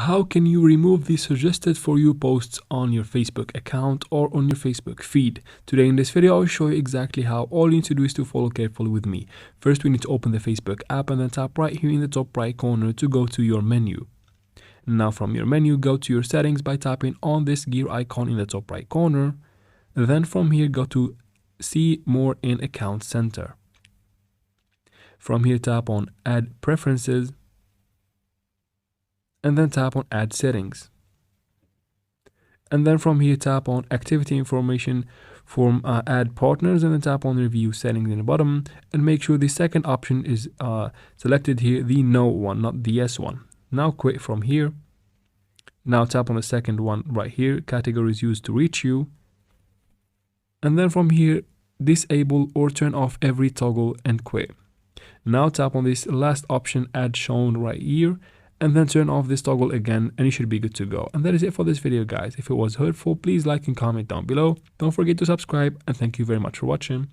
How can you remove the suggested for you posts on your Facebook account or on your Facebook feed? Today in this video, I'll show you exactly how. All you need to do is to follow carefully with me. First, we need to open the Facebook app and then tap right here in the top right corner to go to your menu. Now from your menu, go to your settings by tapping on this gear icon in the top right corner. Then from here, go to see more in account center. From here, tap on add preferences and then tap on add settings. And then from here, tap on activity information from add partners and then tap on review settings in the bottom and make sure the second option is selected here, the no one, not the yes one. Now quit from here. Now tap on the second one right here, categories used to reach you. And then from here, disable or turn off every toggle and quit. Now tap on this last option, add shown right here, and then turn off this toggle again and you should be good to go. And that is it for this video, guys. If it was helpful, please like and comment down below. Don't forget to subscribe and thank you very much for watching.